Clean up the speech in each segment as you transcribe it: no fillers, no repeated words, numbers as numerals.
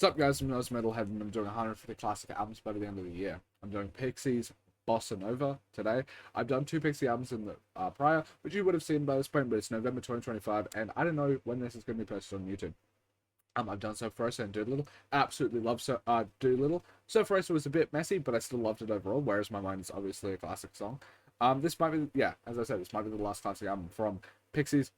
What's up, guys? I'm AUSSIE Metalhead, and I'm doing 150 classic albums by the end of the year. I'm doing Pixies, Bossanova today. I've done 2 Pixie albums in the prior, which you would have seen by this point, but it's November 2025, and I don't know when this is going to be posted on YouTube. I've done Surfer Racer and Doolittle. Absolutely love Doolittle. Surfer Racer was a bit messy, but I still loved it overall, whereas My Mind is obviously a classic song. This might be, yeah, as I said, this might be the last classic album from Pixies,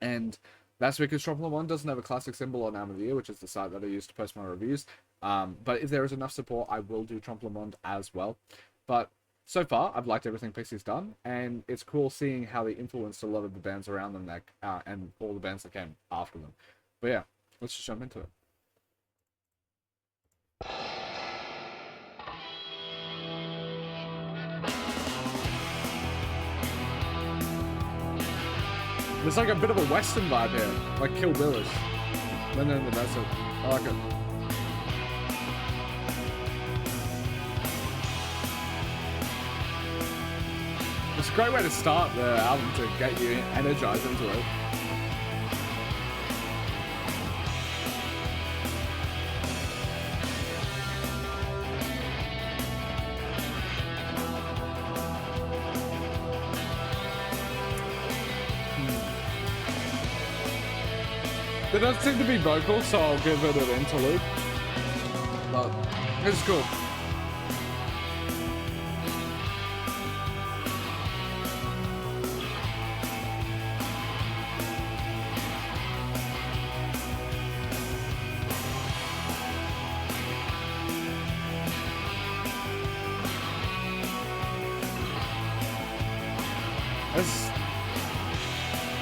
and that's because Tropical One doesn't have a classic symbol on Album of the Year, which is the site that I use to post my reviews. But if there is enough support, I will do Tropical One as well. But so far, I've liked everything Pixies done, and it's cool seeing how they influenced a lot of the bands around them that, and all the bands that came after them. But yeah, let's just jump into it. There's like a bit of a Western vibe here, like Kill Billish. Then in the desert. I like it. It's a great way to start the album to get you energized into it. There doesn't seem to be vocals, so I'll give it an interlude. But it's cool.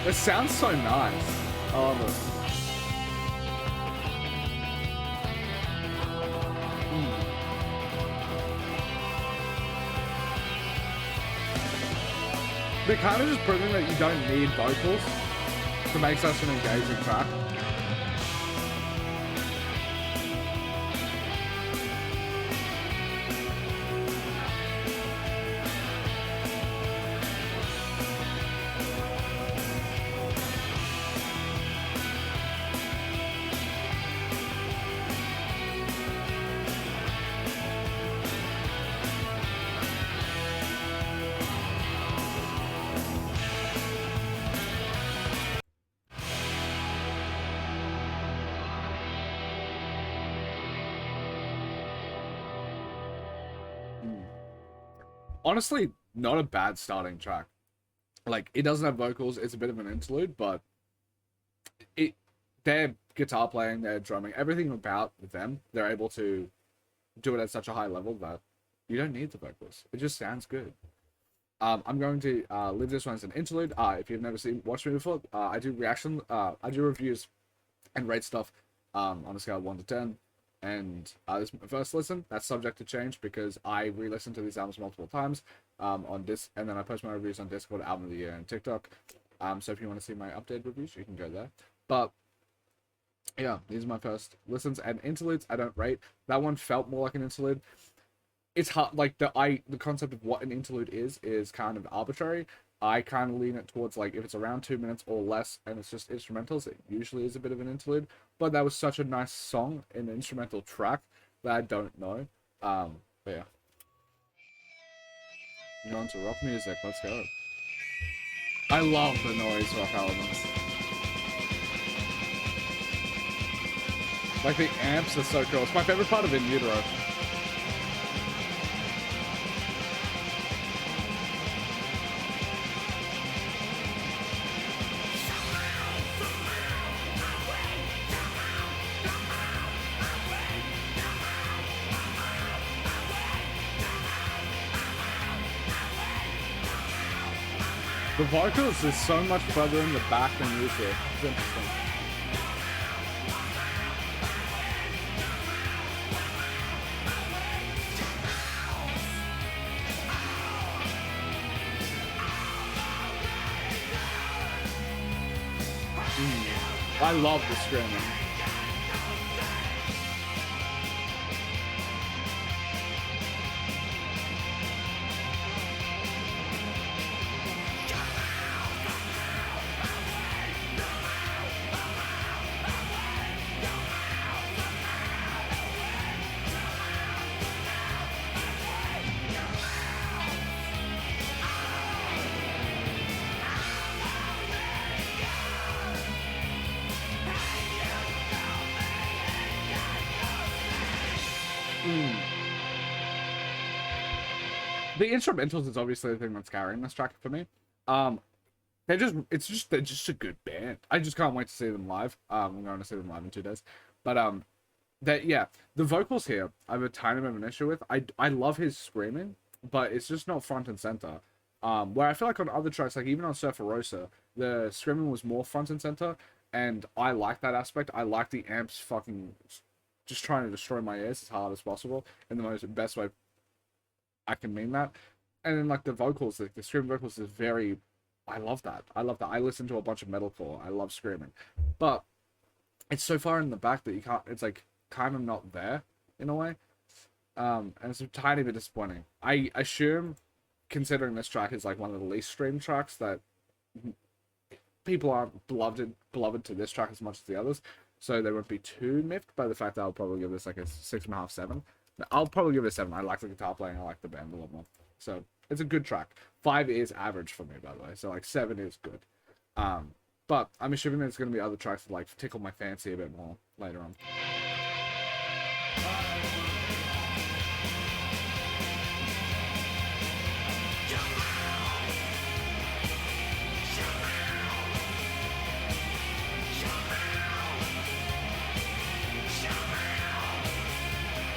This sounds so nice. I love it. They're kind of just proving that you don't need vocals to make such an engaging track. Honestly, not a bad starting track. Like, it doesn't have vocals, it's a bit of an interlude, but their guitar playing, their drumming, everything about them, they're able to do it at such a high level that you don't need the vocals. It just sounds good. I'm going to leave this one as an interlude. If you've never watched me before, I do reviews and rate stuff on a scale of 1 to 10. And this is my first listen. That's subject to change because I re-listen to these albums multiple times on this, and then I post my reviews on Discord, Album of the Year, and TikTok. So if you want to see my updated reviews, you can go there. But yeah, these are my first listens and interludes. I don't rate. That one felt more like an interlude. It's hard. Like the concept of what an interlude is kind of arbitrary. I kind of lean it towards, like, if it's around 2 minutes or less and it's just instrumentals, it usually is a bit of an interlude. But that was such a nice song, an instrumental track, that I don't know. But yeah. You're on to rock music, let's go. I love the noise rock elements. Like, the amps are so cool. It's my favorite part of In Utero. The vocals is so much further in the back than usual. It's interesting. I love the screaming. Mm. The instrumentals is obviously the thing that's carrying this track for me. Um, they're just a good band. I just can't wait to see them live. I'm going to see them live in 2 days. But that yeah, the vocals here I have a tiny bit of an issue with. I love his screaming, but it's just not front and center. Where I feel like on other tracks, like even on Surfer Rosa, the screaming was more front and center, and I like that aspect. I like the amps fucking just trying to destroy my ears as hard as possible in the most best way I can mean that. And then like the vocals, like the scream vocals is very, I love that. I love that. I listen to a bunch of metalcore. I love screaming, but it's so far in the back that you can't. It's like kind of not there in a way. And it's a tiny bit disappointing. I assume, considering this track is like one of the least streamed tracks, that people aren't beloved to this track as much as the others, so they won't be too miffed by the fact that I'll probably give this like a 6.5, 7. I'll probably give it a 7. I like the guitar playing. I like the band a lot more. So it's a good track. 5 is average for me, by the way. So like 7 is good. But I'm assuming there's going to be other tracks that like tickle my fancy a bit more later on.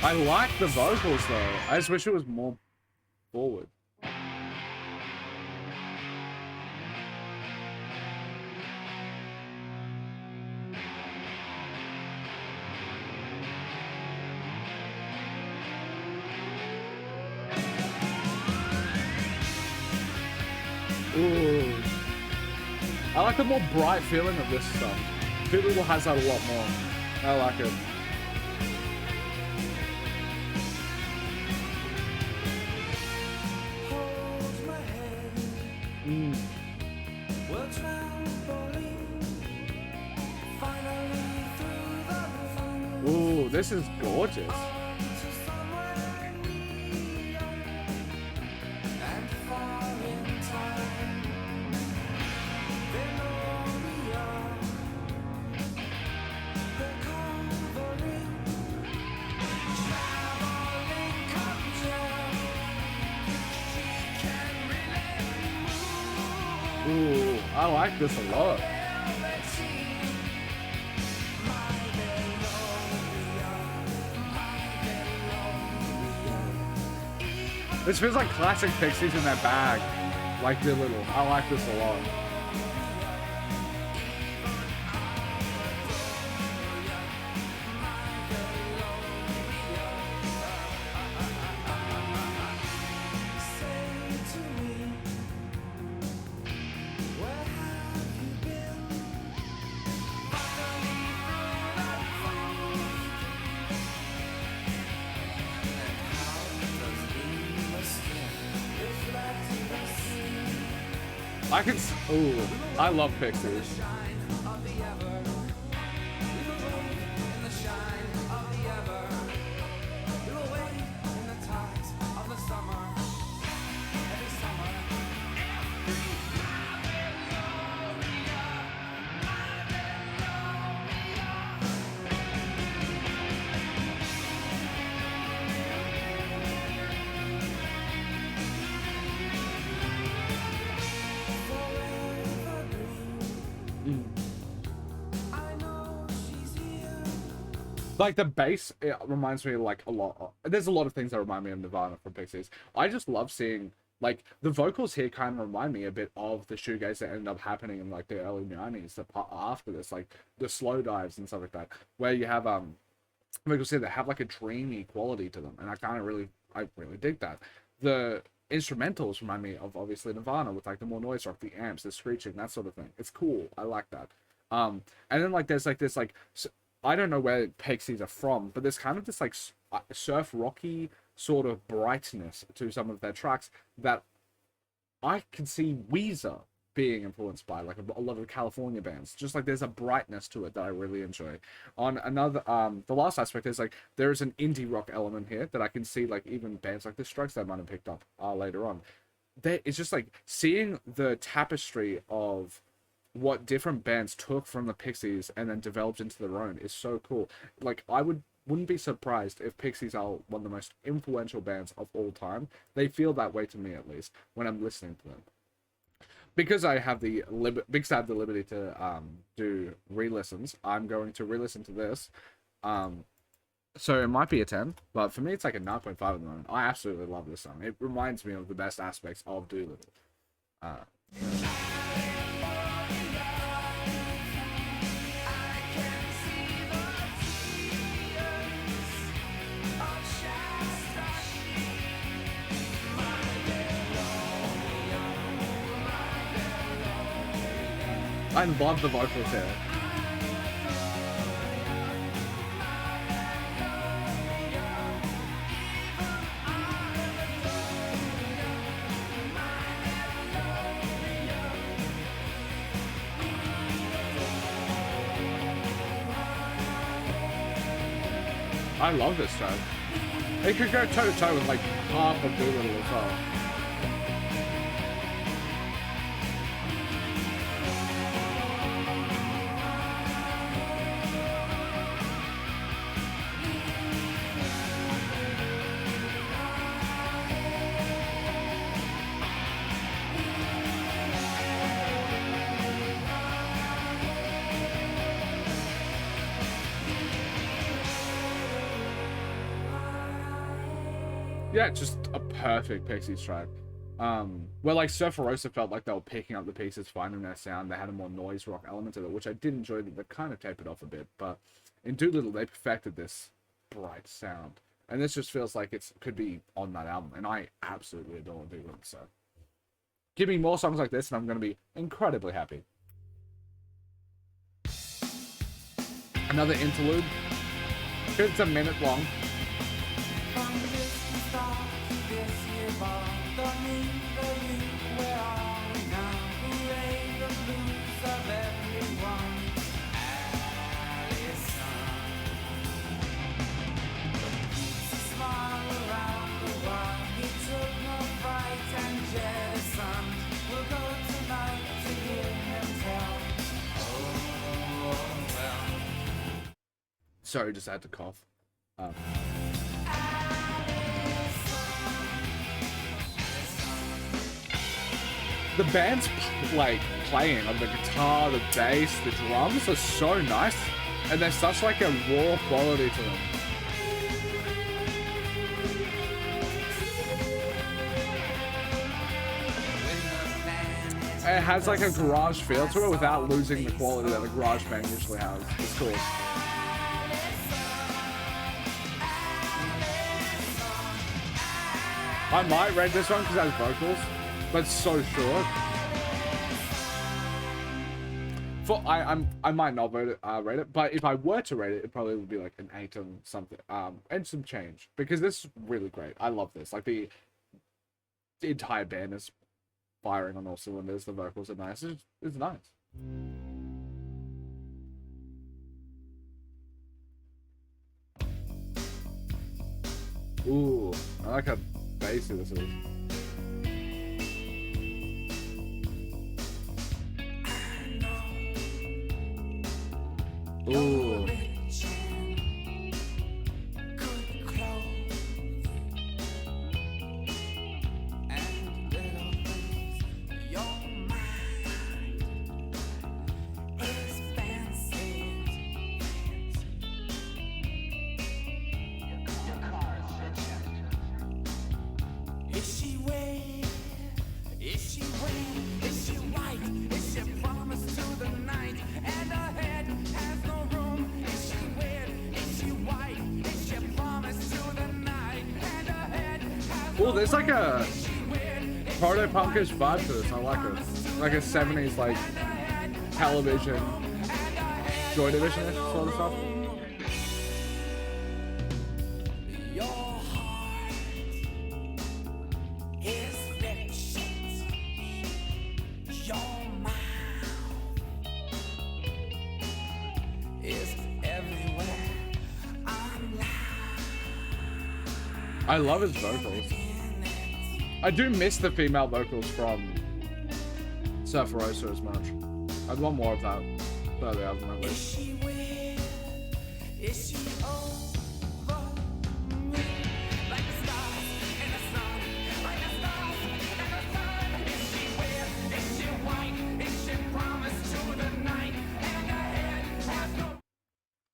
I like the vocals though. I just wish it was more forward. Ooh. I like the more bright feeling of this stuff. People has that a lot more. I like it. Ooh, this is gorgeous. Ooh, I like this a lot. This feels like classic Pixies in that bag. Like the little. I like this a lot. I can. Ooh, I love Pixies. Like the bass, it reminds me like a lot. There's a lot of things that remind me of Nirvana from Pixies. I just love seeing like the vocals here kind of remind me a bit of the shoegaze that ended up happening in like the early 90s. The part after this, like the slow dives and stuff like that, where you have vocals here that have like a dreamy quality to them, and I really dig that. The instrumentals remind me of obviously Nirvana with like the more noise rock, the amps, the screeching, that sort of thing. It's cool. I like that. And then like there's like this like. I don't know where Pixies are from, but there's kind of this like surf rocky sort of brightness to some of their tracks that I can see Weezer being influenced by, like a lot of California bands. Just like there's a brightness to it that I really enjoy. On another, the last aspect is like there is an indie rock element here that I can see like even bands like the Strokes that I might have picked up later on. It's just like seeing the tapestry of what different bands took from the Pixies and then developed into their own is so cool. Like I would wouldn't be surprised if Pixies are one of the most influential bands of all time. They feel that way to me, at least, when I'm listening to them. Because I have the liberty to do re-listens, I'm going to re-listen to this. So it might be a 10, but for me it's like a 9.5 at the moment. I absolutely love this song. It reminds me of the best aspects of Doolittle. I love the vocals here. I love this track. It could go toe to toe with like half of Doolittle as well. Yeah, just a perfect Pixies track. Where like Surferosa felt like they were picking up the pieces, finding their sound. They had a more noise rock element to it, which I did enjoy. That they kind of tapered off a bit, but in Doolittle they perfected this bright sound, and this just feels like it could be on that album. And I absolutely adore Doolittle. So give me more songs like this, and I'm going to be incredibly happy. Another interlude. It's a minute long. Sorry, just had to cough. The band's like playing on the guitar, the bass, the drums are so nice, and there's such like a raw quality to them. It has like a garage feel to it without losing the quality that a garage band usually has. It's cool. I might rate this one because it has vocals, but it's so short. I might not rate it, but if I were to rate it, it probably would be like an 8 and something, and some change, because this is really great. I love this. Like the entire band is firing on all cylinders. The vocals are nice. It's nice. Ooh, I like how bassy this is. Ooh. Ooh, there's like a proto-punkish vibe to this. I like it. Like a 70s like television Joy Division sort of stuff. I love his vocals. I do miss the female vocals from Surferosa as much. I'd want more of that further out of my list.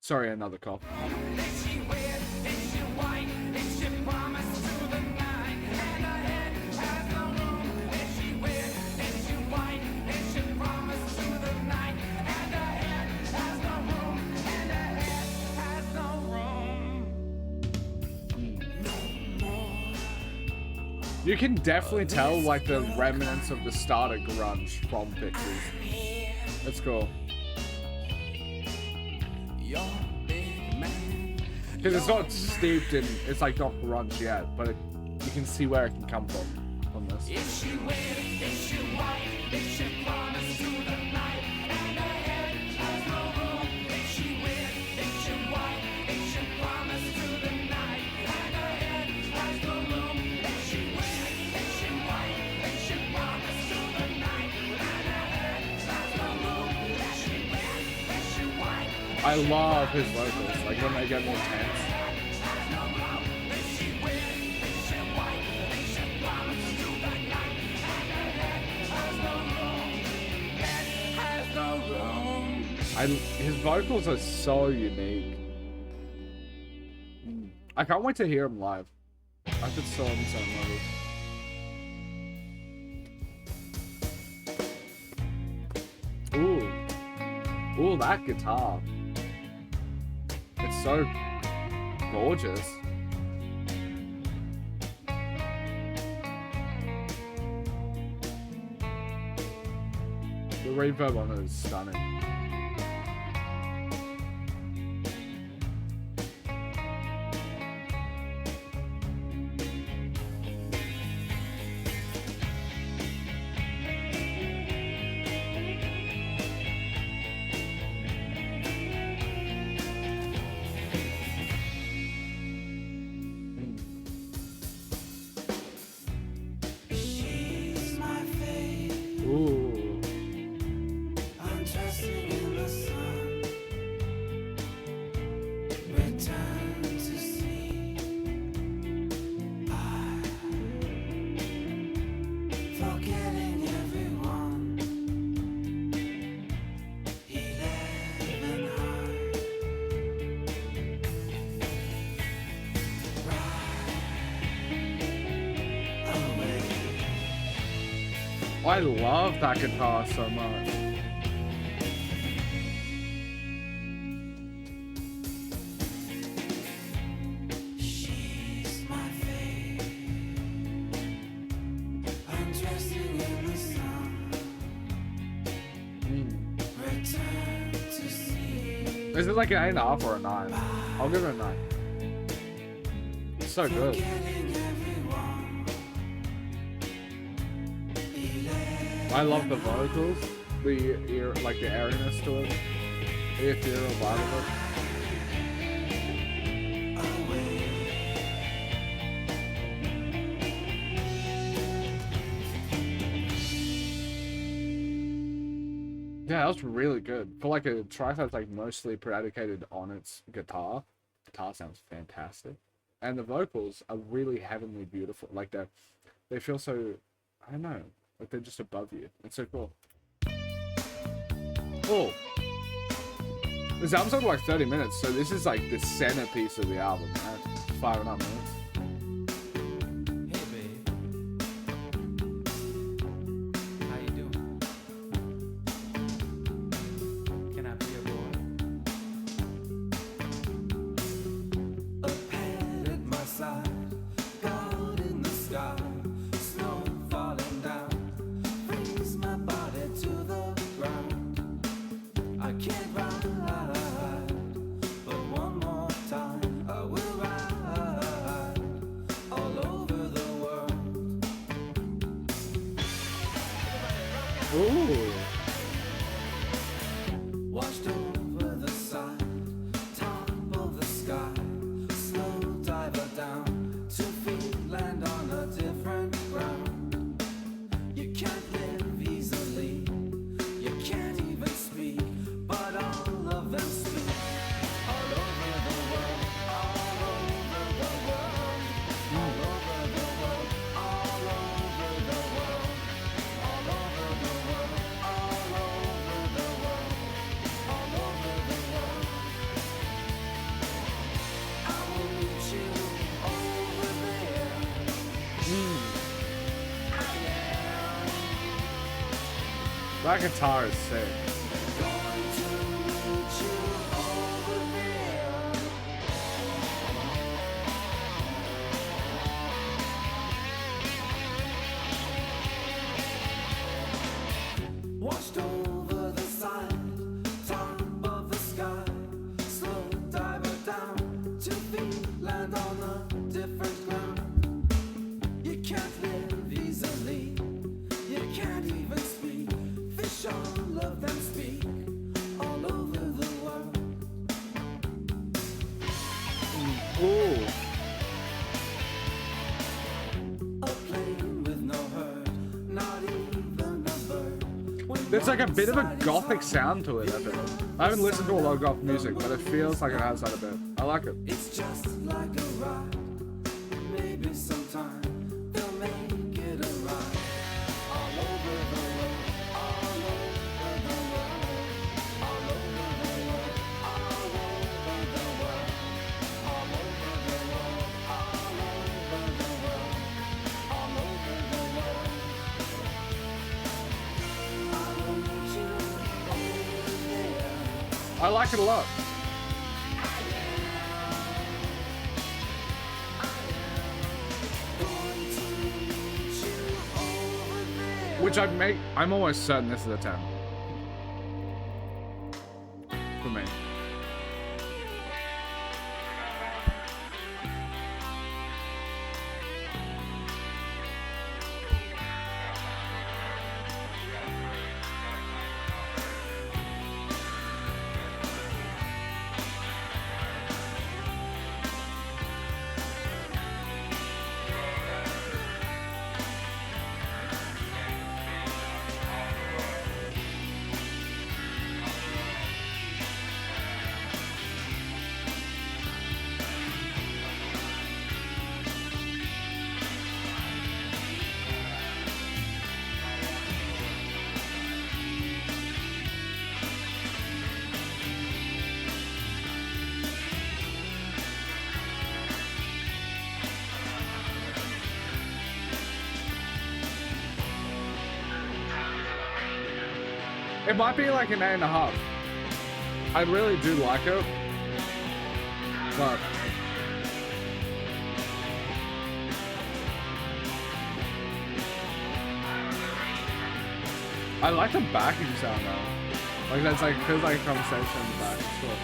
Sorry, another cough. You can definitely tell like the remnants of the start of grunge from Pixies. That's cool. Because it's not steeped in, it's like not grunge yet, but you can see where it can come from this. I love his vocals, like when they get more tense. His vocals are so unique. I can't wait to hear him live. I could saw him so much. Ooh, that guitar. It's so gorgeous. The reverb on it is stunning. I love that guitar so much. She's my fate. I'm dressing in the sun. Return to see. Is it like an 8.5 or a 9? I'll give it a 9. It's so good. I love the vocals, the airiness to it, the ethereal vibe of it. Yeah, that was really good. For like a track that's like mostly predicated on its guitar. Guitar sounds fantastic. And the vocals are really heavenly beautiful. Like they feel so, I don't know. Like they're just above you. It's so cool. Oh. This album's over like 30 minutes, so this is like the centerpiece of the album, right? 5.5 minutes. Hey babe. How you doing? Can I be a boy? A pad at my side, God in the sky, snow falling down. My body to the ground. I can't ride, but one more time I will ride all over the world. Ooh. Washed over the side, top of the sky, slow diver down, 2 feet land on a different ground. You can't live easily, you can't even speak, but all of them speak. All over the world, all over the world, all over the world, all over the world, all over the world, That guitar is sick. Washed over the side, top of the sky, slow diver down, 2 feet land on a different ground. You can't live easily, you can't even speak. Fish all of them speak all over the world. Ooh. A plane with no hurt, not even a bird. There's like a bit of a gothic sound to it, I feel. I haven't listened to a lot of goth music, but it feels like it has that a bit. I like it. It's just like a ride. Maybe sometime they'll make it a ride. All over the world, all over the world, all over the world, all over the world, all over the world, all over the world, all over the world. I want you over there. I like it a lot. Which I'm almost certain this is a 10. For me. It might be like an 8.5. I really do like it, but I like the backing sound though. Like that's like feels like a conversation in the back. It's cool.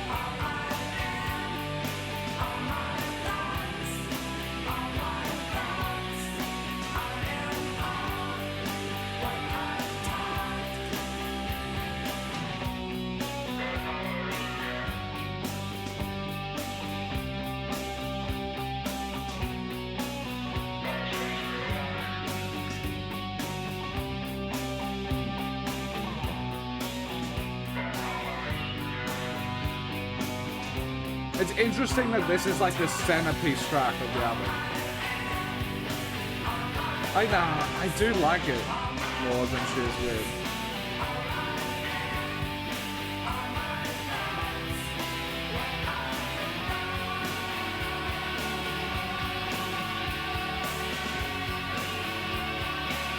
It's interesting that this is like the centerpiece track of the album. I do like it more than She Is Weird.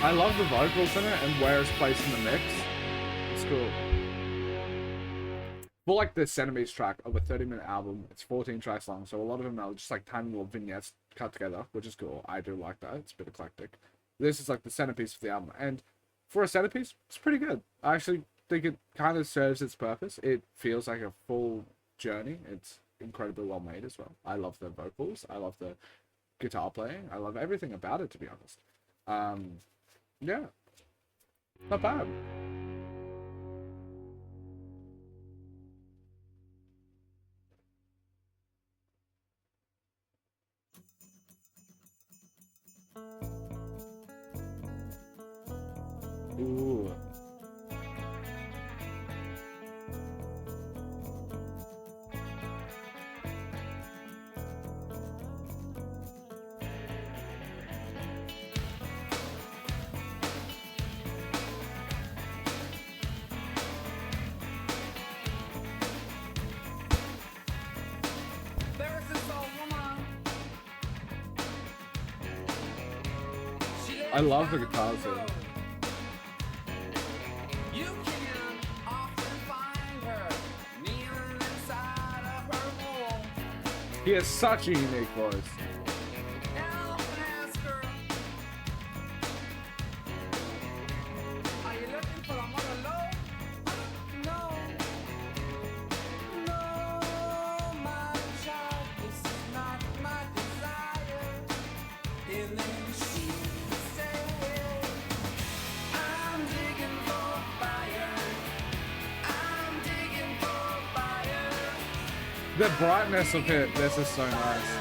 I love the vocals in it and where it's placed in the mix. It's cool. For like the Centerpiece track of a 30-minute album, it's 14 tracks long, so a lot of them are just like tiny little vignettes cut together, which is cool. I do like that. It's a bit eclectic. This is like the centerpiece of the album, and for a centerpiece, it's pretty good. I actually think it kind of serves its purpose. It feels like a full journey. It's incredibly well made as well. I love the vocals. I love the guitar playing. I love everything about it, to be honest. Yeah, not bad. Ooh. I love the guitars here. You He has such a unique voice. The brightness of it, this is so nice.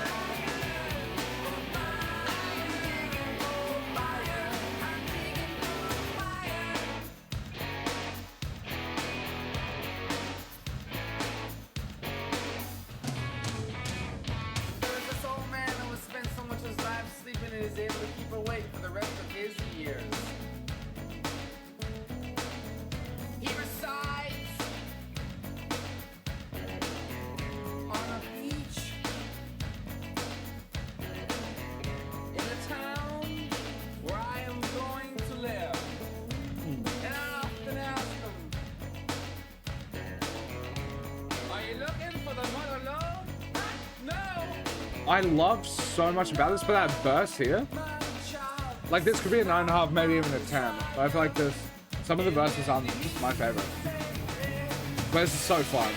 I love so much about this, but that burst here, like this could be a 9.5, maybe even a 10. But I feel like this, some of the verses aren't my favorite. But this is so fun.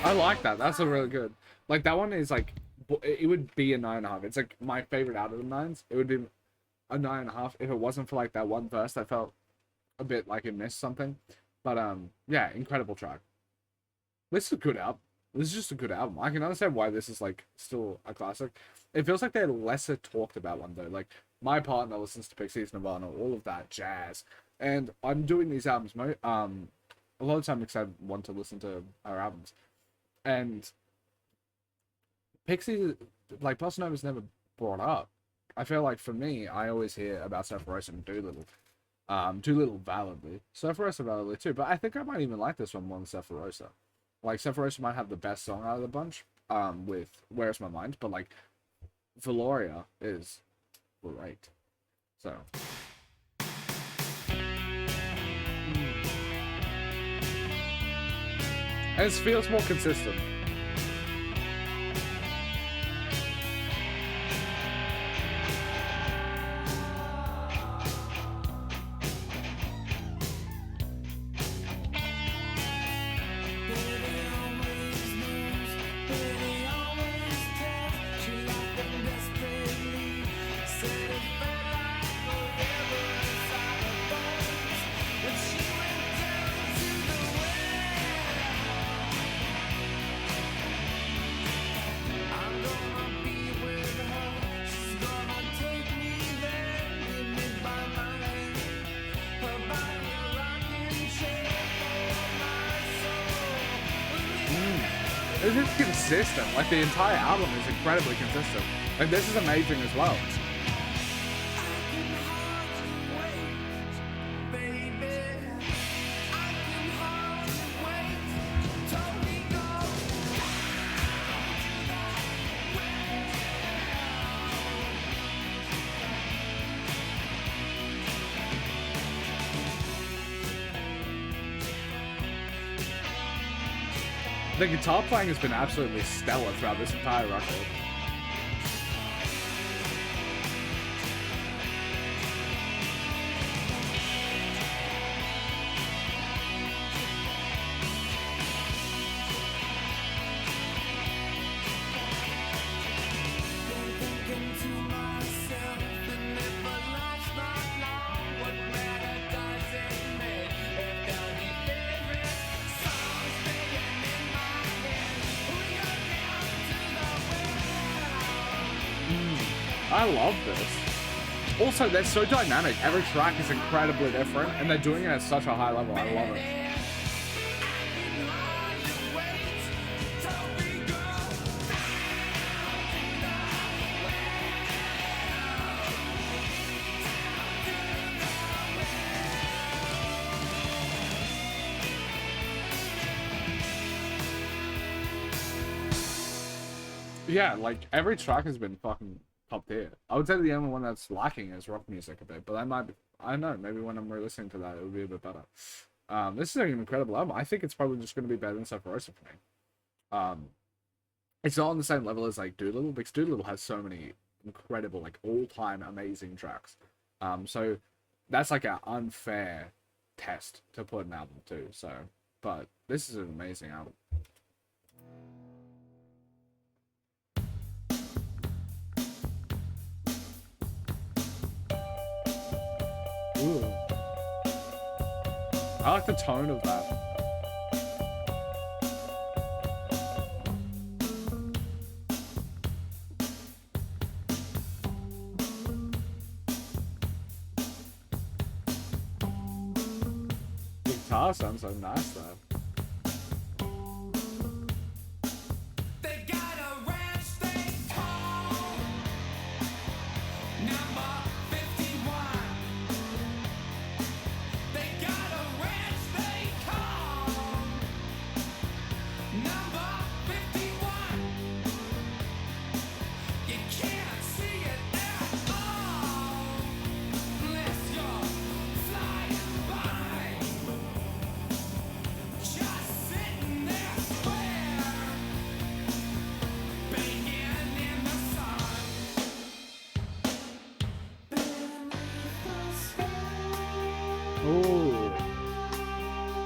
I like that. That's a really good. Like that one is like, it would be a 9.5. It's like my favorite out of the 9s. It would be a 9.5 if it wasn't for like that one verse that felt a bit like it missed something. But yeah, incredible track. This is a good album. This is just a good album. I can understand why this is like still a classic. It feels like they're lesser talked about one though. Like my partner listens to Pixies, Nirvana, all of that jazz, and I'm doing these albums a lot of time because I want to listen to our albums. And Pixies, like Bossanova's never brought up. I feel like for me, I always hear about Sephiroth and Doolittle. Doolittle validly. Sephiroth validly too, but I think I might even like this one more than Sephiroth. Like Sephiroth might have the best song out of the bunch, with Where's My Mind, but like Velouria is great. So and it feels more consistent. This is consistent. Like the entire album is incredibly consistent. And this is amazing as well. The guitar playing has been absolutely stellar throughout this entire record. I love this. Also, they're so dynamic. Every track is incredibly different, and they're doing it at such a high level. I love it. Yeah, like every track has been fucking top tier. I would say the only one that's lacking is rock music a bit, but that might be, I don't know, maybe when I'm re-listening to that, it would be a bit better. This is an incredible album. I think it's probably just going to be better than Sephiroth for me. It's not on the same level as like Doolittle, because Doolittle has so many incredible, like all-time amazing tracks. So that's like an unfair test to put an album to. So, but this is an amazing album. Ooh. I like the tone of that. The guitar sounds so nice though.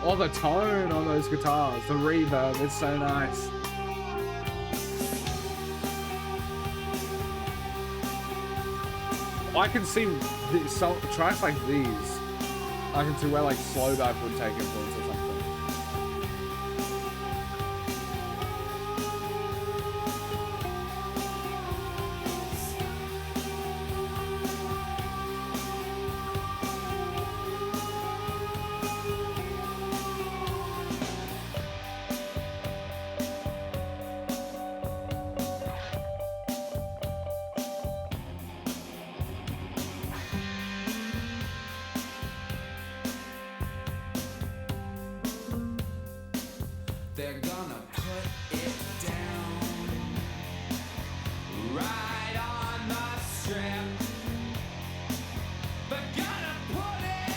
Oh, the tone on those guitars, the reverb, it's so nice. I can see tracks like these. I can see where like Slowdive would take influence or something. They're gonna put it down right on the strip. They're gonna put it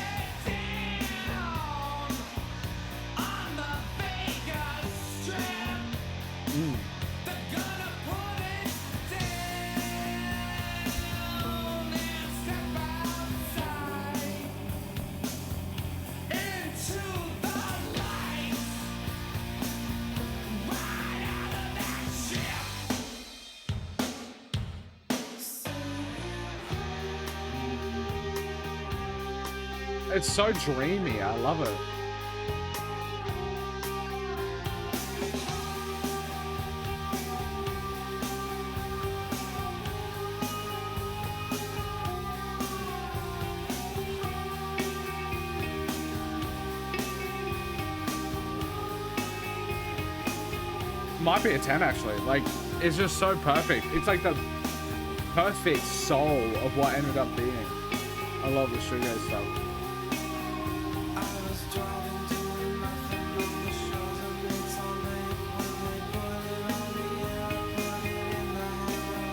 down on the Vegas Strip. They're gonna put it down and step outside into the light. Right out of that ship. It's so dreamy, I love it. Might be a 10 actually. Like, it's just so perfect. It's like the perfect soul of what ended up being. I love the shoegaze stuff. I was driving, doing nothing on the shores of Greece all night. When they put it on the air, I put it in the hammerland.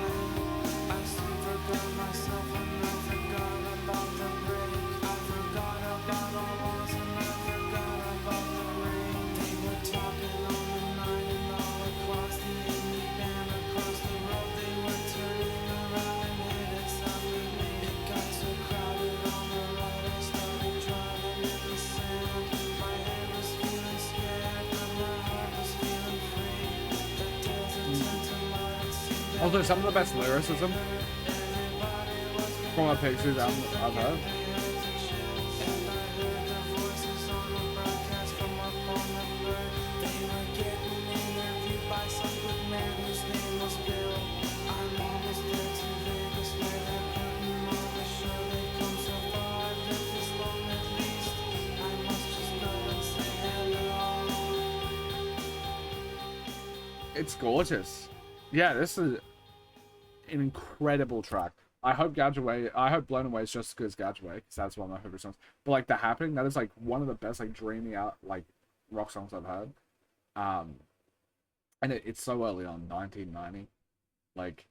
I soon forgot myself and I forgot about the break. I forgot about our walls and I forgot about the rain. They were talking on the night and all across the indie band across the road. They were turning around and hit it softly. It got so crowded on the road. I started driving in the sand. My head was feeling scared, but my heart was feeling free. The desert turned to mud. It seemed Also, some of the best lyricism from a Pixies album I've heard. by some good man whose name was Bill. I'm almost there to Vegas, where It's gorgeous. Yeah, this is an incredible track. I hope Blown Away is just as good as Gouge Away, because that's one of my favorite songs. But like The Happening, that is like one of the best like dreamy out like rock songs I've heard. And it's so early on, 1990. Like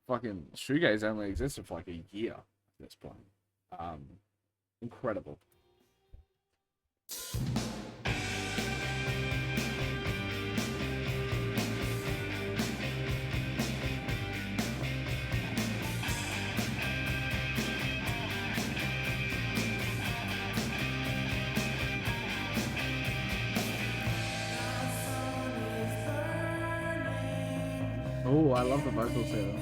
fucking shoegaze only existed for like a year at this point. Incredible. Oh, I love the vocals here.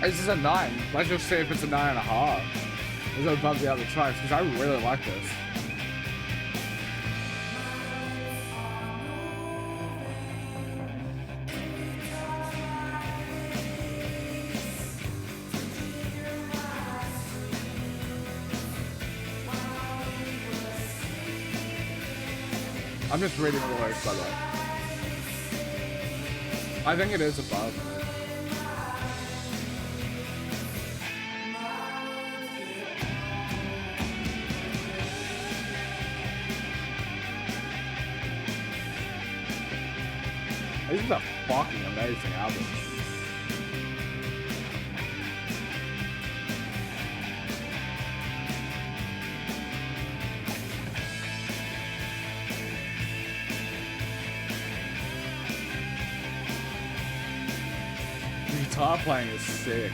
This is a 9. Let's just see if it's a 9.5. Is it above the other tracks? Because I really like this. I'm just reading the lyrics, by the way. I think it is above. This is a fucking amazing album. The guitar playing is sick.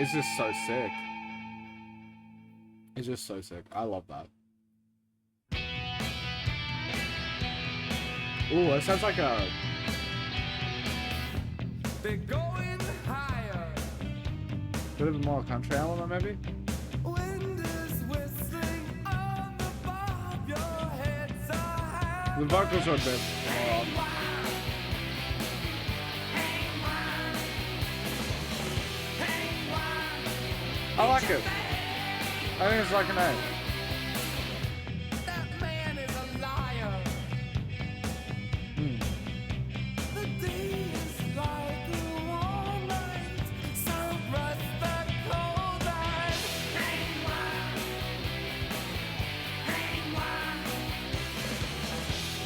It's just so sick. It's just so sick. I love that. Ooh, it sounds like a... They're going higher. bit of a more country element, maybe? Wind is whistling on the bob. Your head's a high. The vocals are a bit more... I like it. I think it's like an 8. That man is a liar. The day is like a warm night. So rust the cold eyes. Hang wild. Hang wild.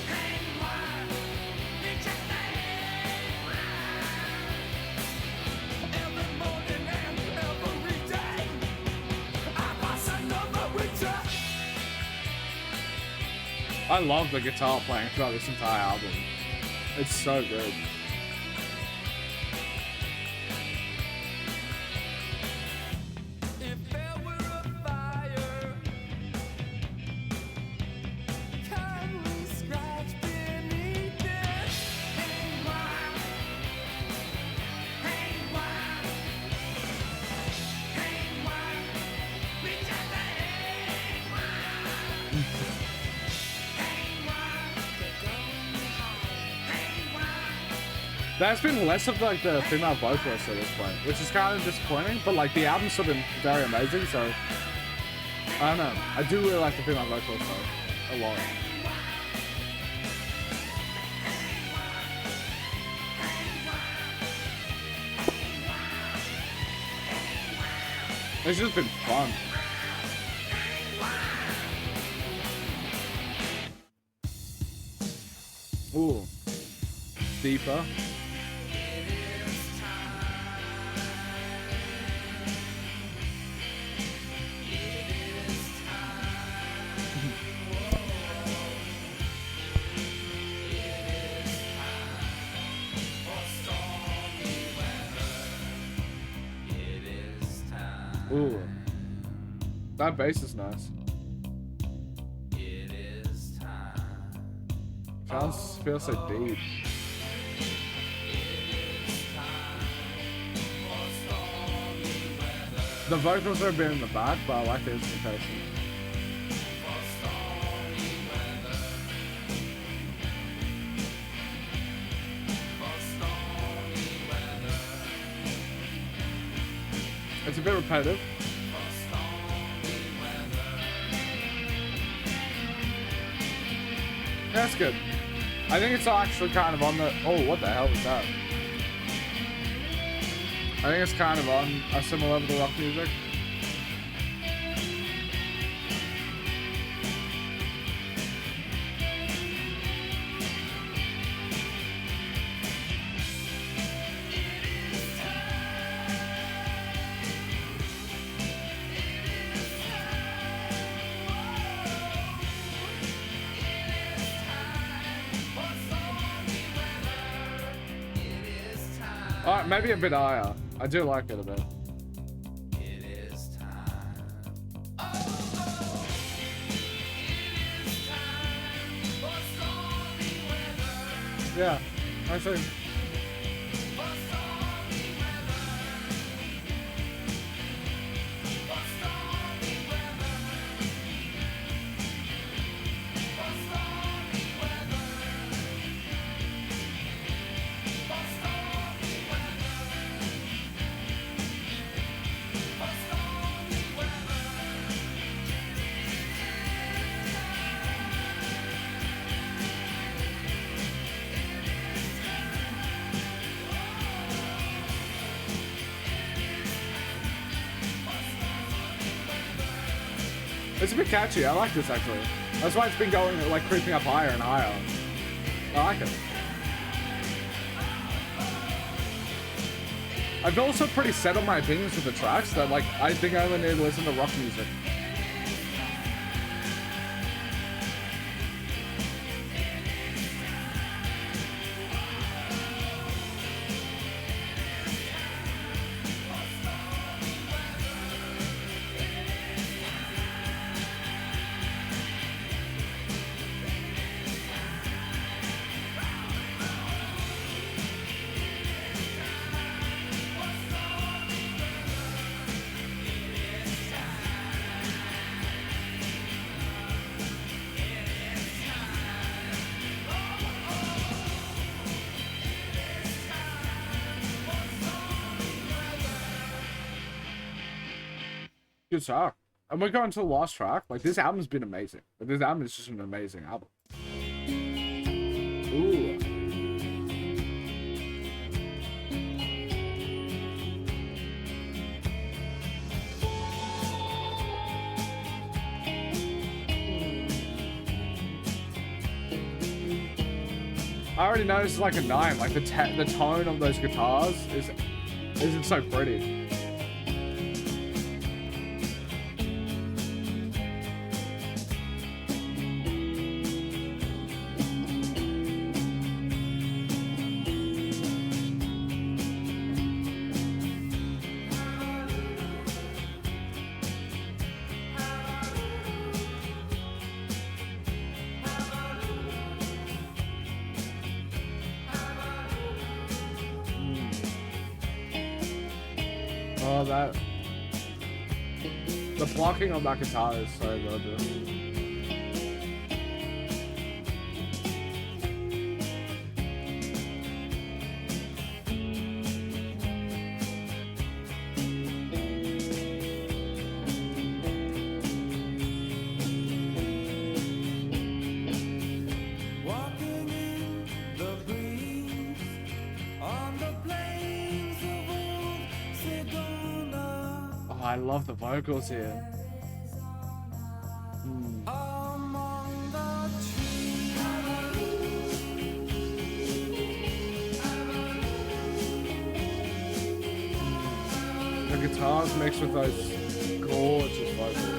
Hang wild. It's just hang wild. Every morning and every day. I love the guitar playing throughout this entire album. It's so good. If there were a fire, can we scratch beneath it? Hang wild, hang wild, hang wild, we just hang wild, hang wild, they're going high, hang wild. There's been less of like the female vocalist at this point, which is kind of disappointing, but like the album's still been very amazing, so I don't know. I do really like the female vocalist though, a lot. It's just been fun. Ooh. Deeper. Ooh. That bass is nice. It is time. Sounds feels so deep. The vocals are a bit in the back, but I like the instrumentation. It's a bit repetitive. Yeah, that's good. I think it's actually kind of on the... Oh, what the hell was that? I think it's kind of on a similar level to rock music. Alright, maybe a bit higher. I do like it a bit. It is time. Yeah, I think. It's a bit catchy. I like this actually. That's why it's been going like creeping up higher and higher. I like it. I've also pretty set on my opinions with the tracks that like I think I only need to listen to rock music. Good track. And we're going to the last track. Like, this album's been amazing. Like, this album is just an amazing album. Ooh. I already know this is like a 9. Like, the tone of those guitars isn't so pretty. Oh, the blocking on that guitar is so good. Walking in the breeze on the plains of old Sedona. Oh, I love the vocals here. Among the trees. The guitars mixed with those gorgeous vocals.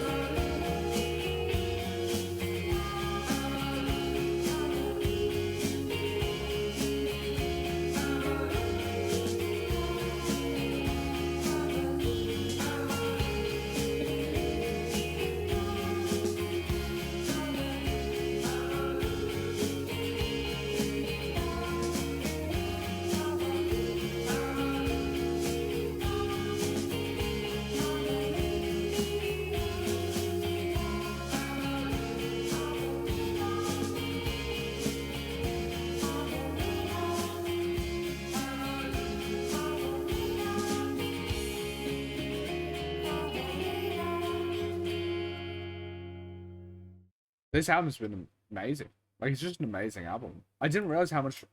This album's been amazing. Like it's just an amazing album. I didn't realize how much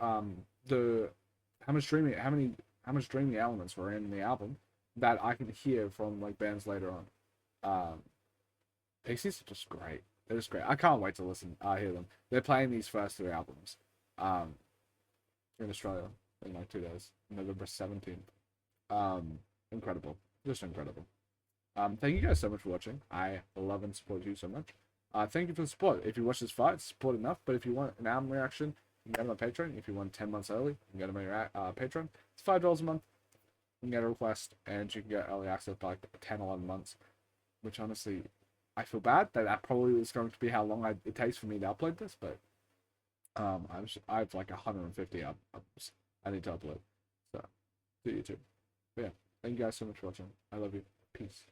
the how much dreamy elements were in the album that I can hear from like bands later on. Pixies are just great. They're just great. I can't wait to hear them. They're playing these first three albums, in Australia in like 2 days, November 17th. Incredible, just incredible. Thank you guys so much for watching. I love and support you so much. Thank you for the support. If you watch this fight, support enough. But if you want an album reaction, you can go to my Patreon. If you want 10 months early, you can go to my Patreon. It's $5 a month. You can get a request, and you can get early access by like 10, 11 months. Which honestly, I feel bad that probably is going to be how long it takes for me to upload this. But I have like 150 albums I need to upload. So, to YouTube. But yeah, thank you guys so much for watching. I love you. Peace.